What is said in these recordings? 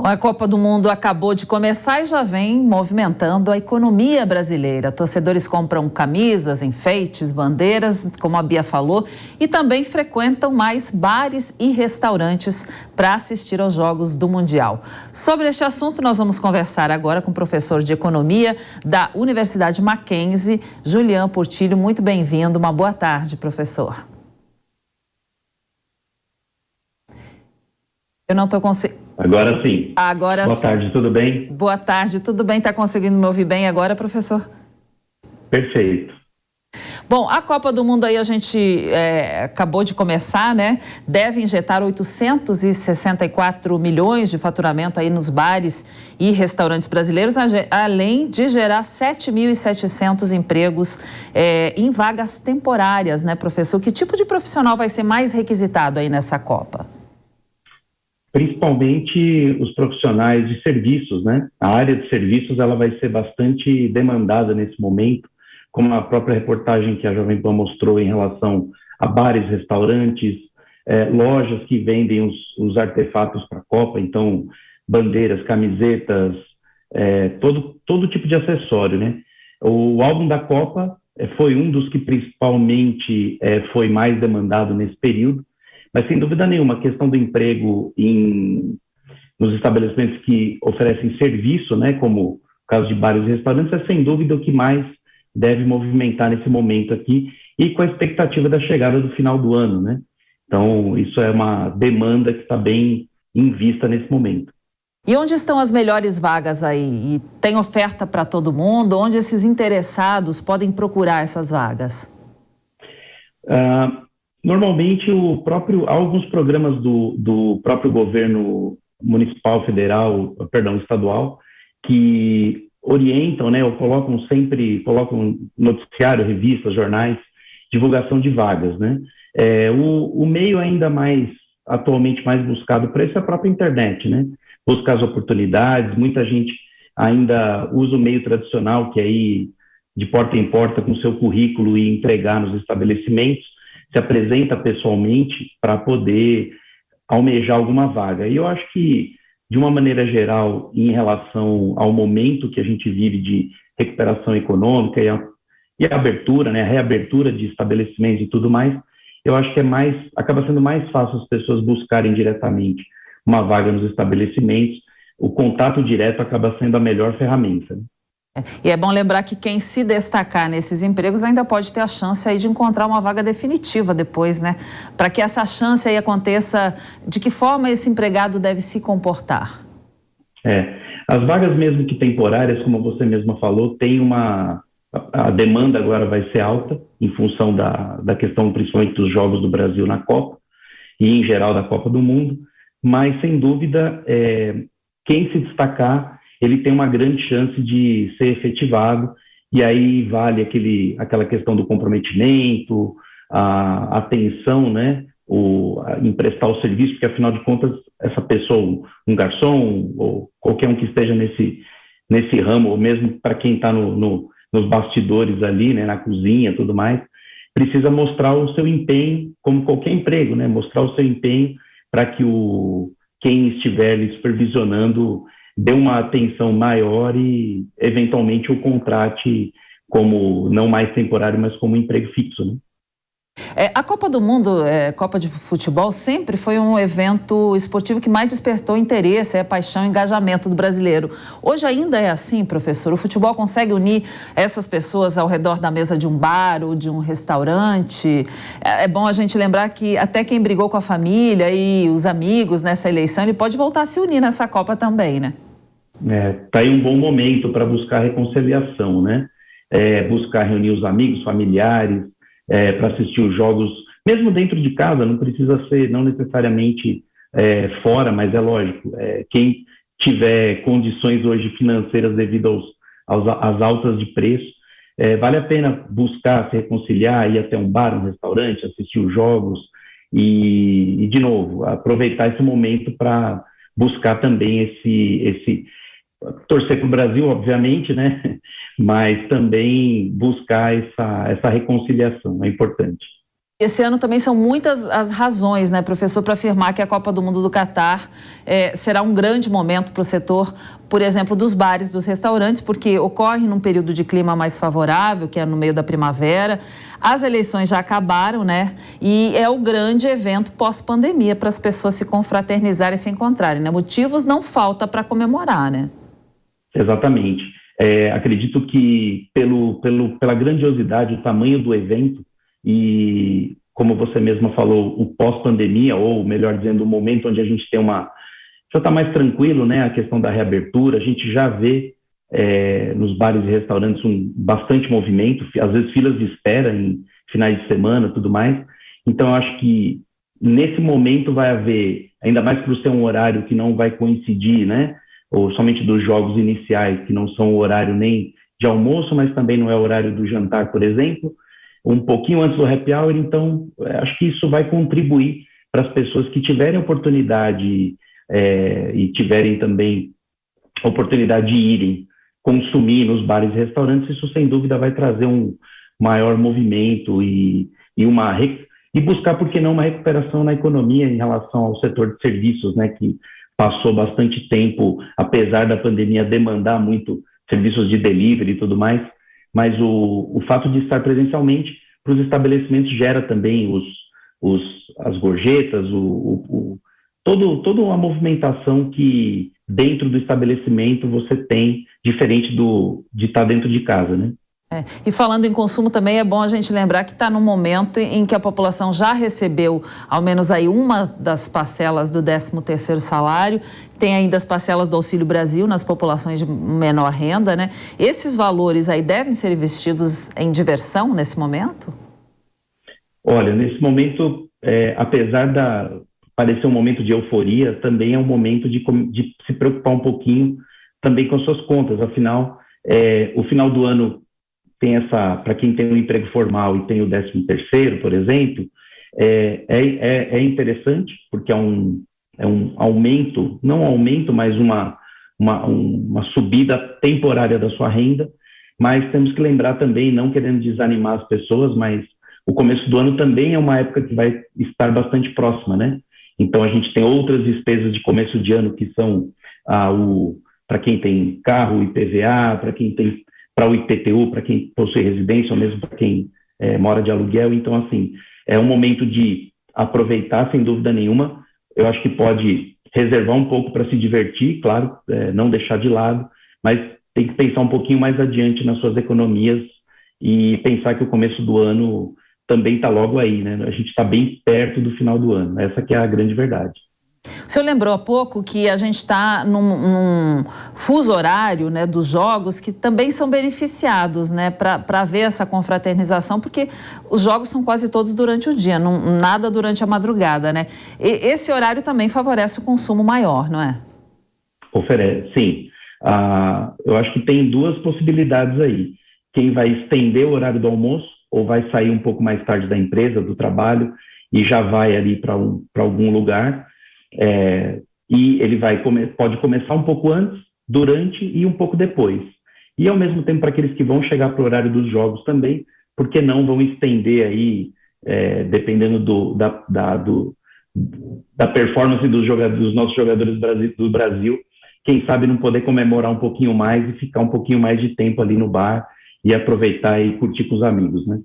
A Copa do Mundo acabou de começar e já vem movimentando a economia brasileira. Torcedores compram camisas, enfeites, bandeiras, como a Bia falou, e também frequentam mais bares e restaurantes para assistir aos Jogos do Mundial. Sobre este assunto, nós vamos conversar agora com o professor de economia da Universidade Mackenzie, Julian Portillo. Muito bem-vindo. Uma boa tarde, professor. Eu não estou conseguindo. Agora sim. Agora Boa sim. tarde, tudo bem? Boa tarde, tudo bem? Está conseguindo me ouvir bem agora, professor? Perfeito. Bom, a Copa do Mundo aí a gente acabou de começar, né? Deve injetar 864 milhões de faturamento aí nos bares e restaurantes brasileiros, além de gerar 7.700 empregos em vagas temporárias, né, professor? Que tipo de profissional vai ser mais requisitado aí nessa Copa? Principalmente os profissionais de serviços, né? A área de serviços ela vai ser bastante demandada nesse momento, como a própria reportagem que a Jovem Pan mostrou em relação a bares, restaurantes, lojas que vendem os artefatos para a Copa, então bandeiras, camisetas, todo tipo de acessório, né? O álbum da Copa foi um dos que principalmente foi mais demandado nesse período. Mas, sem dúvida nenhuma, a questão do emprego nos estabelecimentos que oferecem serviço, né, como o caso de bares e restaurantes, é sem dúvida o que mais deve movimentar nesse momento aqui, e com a expectativa da chegada do final do ano, né? Então, isso é uma demanda que está bem em vista nesse momento. E onde estão as melhores vagas aí? E tem oferta para todo mundo? Onde esses interessados podem procurar essas vagas? Normalmente, alguns programas do próprio governo municipal, federal, estadual, que orientam, né, ou colocam noticiário, revistas, jornais, divulgação de vagas, né? O meio ainda atualmente mais buscado para isso é a própria internet, né? Buscar as oportunidades, muita gente ainda usa o meio tradicional, que é ir de porta em porta com seu currículo e entregar nos estabelecimentos, se apresenta pessoalmente para poder almejar alguma vaga. E eu acho que, de uma maneira geral, em relação ao momento que a gente vive de recuperação econômica e a abertura, né, a reabertura de estabelecimentos e tudo mais, eu acho que acaba sendo mais fácil as pessoas buscarem diretamente uma vaga nos estabelecimentos. O contato direto acaba sendo a melhor ferramenta, né? E é bom lembrar que quem se destacar nesses empregos ainda pode ter a chance aí de encontrar uma vaga definitiva depois, né? Para que essa chance aí aconteça, de que forma esse empregado deve se comportar? As vagas mesmo que temporárias, como você mesma falou, a demanda agora vai ser alta em função da questão principalmente dos Jogos do Brasil na Copa e em geral da Copa do Mundo, mas sem dúvida quem se destacar ele tem uma grande chance de ser efetivado, e aí vale aquela questão do comprometimento, a atenção, né, em prestar o serviço, porque afinal de contas, essa pessoa, um garçom, ou qualquer um que esteja nesse ramo, ou mesmo para quem está nos bastidores ali, né, na cozinha e tudo mais, precisa mostrar o seu empenho, como qualquer emprego, né, mostrar o seu empenho para que quem estiver lhe supervisionando dê uma atenção maior e, eventualmente, o contrate como, não mais temporário, mas como emprego fixo, né? A Copa do Mundo, Copa de Futebol, sempre foi um evento esportivo que mais despertou interesse, paixão e engajamento do brasileiro. Hoje ainda é assim, professor? O futebol consegue unir essas pessoas ao redor da mesa de um bar ou de um restaurante? É bom a gente lembrar que até quem brigou com a família e os amigos nessa eleição, ele pode voltar a se unir nessa Copa também, né? Tá aí um bom momento para buscar reconciliação, né? Buscar reunir os amigos, familiares, para assistir os jogos, mesmo dentro de casa, não precisa ser, não necessariamente fora, mas é lógico, quem tiver condições hoje financeiras devido às altas de preço, vale a pena buscar se reconciliar, ir até um bar, um restaurante, assistir os jogos e de novo, aproveitar esse momento para buscar também torcer para o Brasil, obviamente, né? Mas também buscar essa reconciliação, é importante. Esse ano também são muitas as razões, né, professor, para afirmar que a Copa do Mundo do Catar será um grande momento para o setor, por exemplo, dos bares, dos restaurantes, porque ocorre num período de clima mais favorável, que é no meio da primavera. As eleições já acabaram, né? E é o grande evento pós-pandemia para as pessoas se confraternizarem e se encontrarem, né? Motivos não falta para comemorar, né? Exatamente. Acredito que pela grandiosidade, o tamanho do evento e, como você mesma falou, o pós-pandemia, ou melhor dizendo, o momento onde a gente tem já está mais tranquilo, né, a questão da reabertura, a gente já vê nos bares e restaurantes bastante movimento, às vezes filas de espera em finais de semana, tudo mais. Então, eu acho que nesse momento vai haver, ainda mais por ser um horário que não vai coincidir, né, ou somente dos jogos iniciais, que não são o horário nem de almoço, mas também não é o horário do jantar, por exemplo, um pouquinho antes do happy hour. Então, acho que isso vai contribuir para as pessoas que tiverem oportunidade e tiverem também a oportunidade de irem consumir nos bares e restaurantes. Isso, sem dúvida, vai trazer um maior movimento e buscar, por que não, uma recuperação na economia em relação ao setor de serviços, né, que passou bastante tempo, apesar da pandemia demandar muito serviços de delivery e tudo mais, mas o fato de estar presencialmente para os estabelecimentos gera também as gorjetas, toda uma movimentação que dentro do estabelecimento você tem, diferente de estar dentro de casa, né? E falando em consumo também, é bom a gente lembrar que está num momento em que a população já recebeu ao menos aí uma das parcelas do 13º salário, tem ainda as parcelas do Auxílio Brasil nas populações de menor renda, né? Esses valores aí devem ser investidos em diversão nesse momento? Olha, nesse momento, apesar parecer um momento de euforia, também é um momento de se preocupar um pouquinho também com as suas contas. Afinal, o final do ano tem para quem tem um emprego formal e tem o 13º, por exemplo, é interessante, porque é um aumento, não um aumento, mas uma subida temporária da sua renda. Mas temos que lembrar também, não querendo desanimar as pessoas, mas o começo do ano também é uma época que vai estar bastante próxima, né? Então, a gente tem outras despesas de começo de ano, que são para quem tem carro, o IPVA, para o IPTU, para quem possui residência, ou mesmo para quem mora de aluguel. Então, assim, é um momento de aproveitar, sem dúvida nenhuma. Eu acho que pode reservar um pouco para se divertir, claro, não deixar de lado, mas tem que pensar um pouquinho mais adiante nas suas economias e pensar que o começo do ano também está logo aí, né? A gente está bem perto do final do ano. Essa que é a grande verdade. O senhor lembrou há pouco que a gente está num fuso horário, né, dos jogos que também são beneficiados, né, para ver essa confraternização, porque os jogos são quase todos durante o dia, nada durante a madrugada, né? Esse horário também favorece o consumo maior, não é? Oferece, sim. Eu acho que tem duas possibilidades aí. Quem vai estender o horário do almoço ou vai sair um pouco mais tarde da empresa, do trabalho, e já vai ali para algum lugar. E ele pode começar um pouco antes, durante e um pouco depois. E, ao mesmo tempo, para aqueles que vão chegar para o horário dos jogos também, porque não vão estender aí, dependendo da performance dos nossos jogadores do Brasil, quem sabe não poder comemorar um pouquinho mais e ficar um pouquinho mais de tempo ali no bar e aproveitar e curtir com os amigos, né?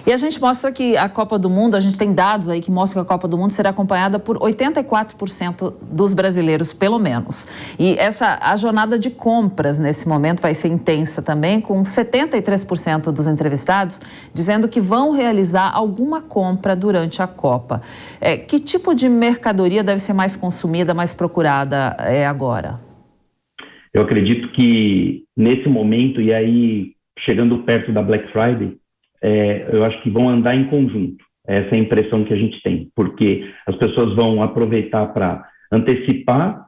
E a gente mostra que a Copa do Mundo, a gente tem dados aí que mostram que a Copa do Mundo será acompanhada por 84% dos brasileiros, pelo menos. E a jornada de compras nesse momento vai ser intensa também, com 73% dos entrevistados dizendo que vão realizar alguma compra durante a Copa. Que tipo de mercadoria deve ser mais consumida, mais procurada agora? Eu acredito que nesse momento, e aí chegando perto da Black Friday, eu acho que vão andar em conjunto. Essa é a impressão que a gente tem, porque as pessoas vão aproveitar para antecipar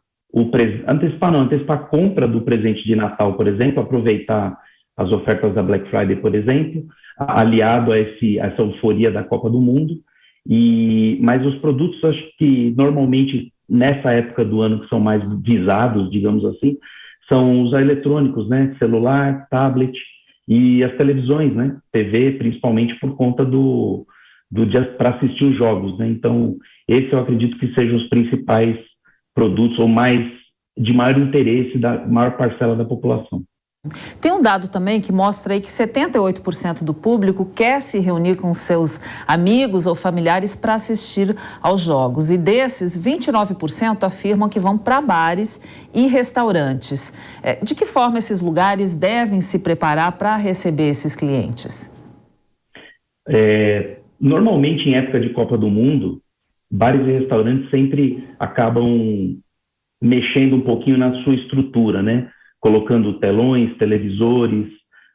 a compra do presente de Natal, por exemplo, aproveitar as ofertas da Black Friday, por exemplo, aliado a essa euforia da Copa do Mundo. Mas os produtos, acho que normalmente nessa época do ano que são mais visados, digamos assim, são os eletrônicos, né? Celular, tablet e as televisões, né? TV, principalmente por conta para assistir os jogos, né? Então, esse eu acredito que sejam os principais produtos ou de maior interesse da maior parcela da população. Tem um dado também que mostra aí que 78% do público quer se reunir com seus amigos ou familiares para assistir aos jogos. E desses, 29% afirmam que vão para bares e restaurantes. De que forma esses lugares devem se preparar para receber esses clientes? Normalmente, em época de Copa do Mundo, bares e restaurantes sempre acabam mexendo um pouquinho na sua estrutura, né? Colocando telões, televisores,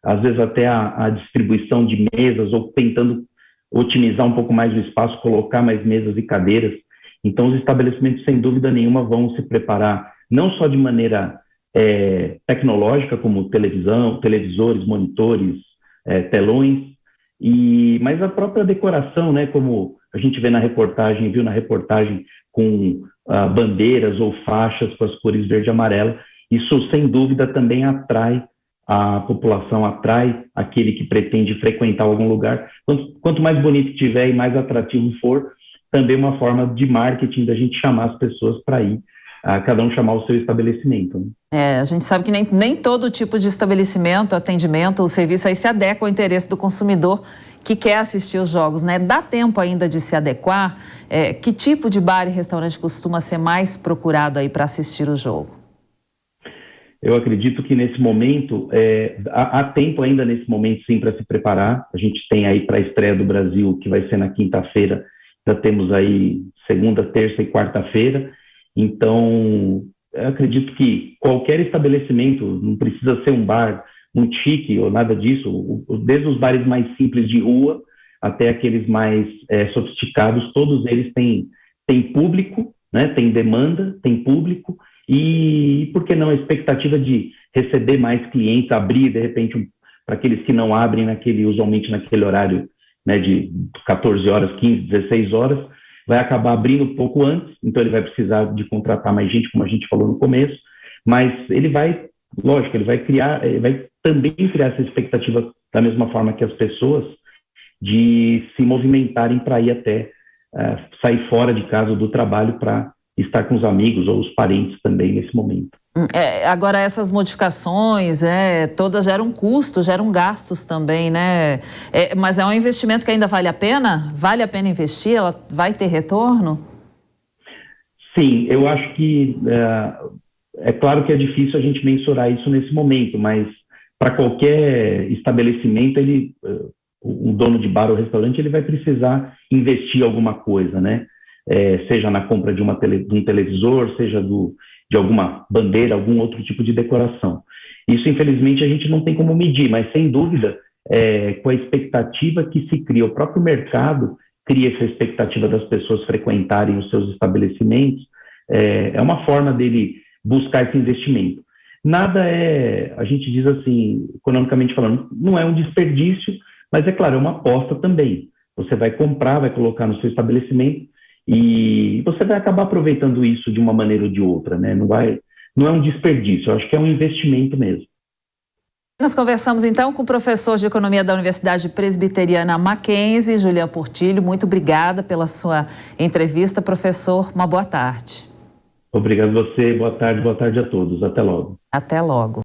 às vezes até a distribuição de mesas, ou tentando otimizar um pouco mais o espaço, colocar mais mesas e cadeiras. Então, os estabelecimentos, sem dúvida nenhuma, vão se preparar não só de maneira tecnológica, como televisores, monitores, telões, mas a própria decoração, né, como a gente viu na reportagem, com bandeiras ou faixas com as cores verde e amarela. Isso, sem dúvida, também atrai a população, atrai aquele que pretende frequentar algum lugar. Quanto mais bonito tiver e mais atrativo for, também uma forma de marketing da gente chamar as pessoas para ir, cada um chamar o seu estabelecimento, né? A gente sabe que nem todo tipo de estabelecimento, atendimento ou serviço aí se adequa ao interesse do consumidor que quer assistir os jogos, né? Dá tempo ainda de se adequar? Que tipo de bar e restaurante costuma ser mais procurado aí para assistir o jogo? Eu acredito que nesse momento, há tempo ainda nesse momento sim para se preparar. A gente tem aí para a estreia do Brasil, que vai ser na quinta-feira, já temos aí segunda, terça e quarta-feira. Então, eu acredito que qualquer estabelecimento, não precisa ser um bar muito chique ou nada disso, desde os bares mais simples de rua até aqueles mais sofisticados, todos eles têm público, né? Tem demanda, tem público, e por que não a expectativa de receber mais clientes, abrir de repente para aqueles que não abrem usualmente naquele horário, né, de 14 horas, 15, 16 horas, vai acabar abrindo um pouco antes, então ele vai precisar de contratar mais gente, como a gente falou no começo, mas ele vai também criar essa expectativa da mesma forma que as pessoas, de se movimentarem para ir até sair fora de casa do trabalho para estar com os amigos ou os parentes também nesse momento. Agora, essas modificações, todas geram custos, geram gastos também, né? Mas é um investimento que ainda vale a pena? Vale a pena investir? Ela vai ter retorno? Sim, eu acho que é claro que é difícil a gente mensurar isso nesse momento, mas para qualquer estabelecimento, um dono de bar ou restaurante, ele vai precisar investir alguma coisa, né? Seja na compra de um televisor, seja de alguma bandeira, algum outro tipo de decoração. Isso, infelizmente, a gente não tem como medir, mas, sem dúvida, com a expectativa que se cria, o próprio mercado cria essa expectativa das pessoas frequentarem os seus estabelecimentos, é uma forma dele buscar esse investimento. Nada a gente diz assim, economicamente falando, não é um desperdício, mas, é claro, é uma aposta também. Você vai comprar, vai colocar no seu estabelecimento, e você vai acabar aproveitando isso de uma maneira ou de outra, né? Não é um desperdício, eu acho que é um investimento mesmo. Nós conversamos então com o professor de Economia da Universidade Presbiteriana Mackenzie, Julian Portillo. Muito obrigada pela sua entrevista, professor. Uma boa tarde. Obrigado a você, boa tarde a todos. Até logo. Até logo.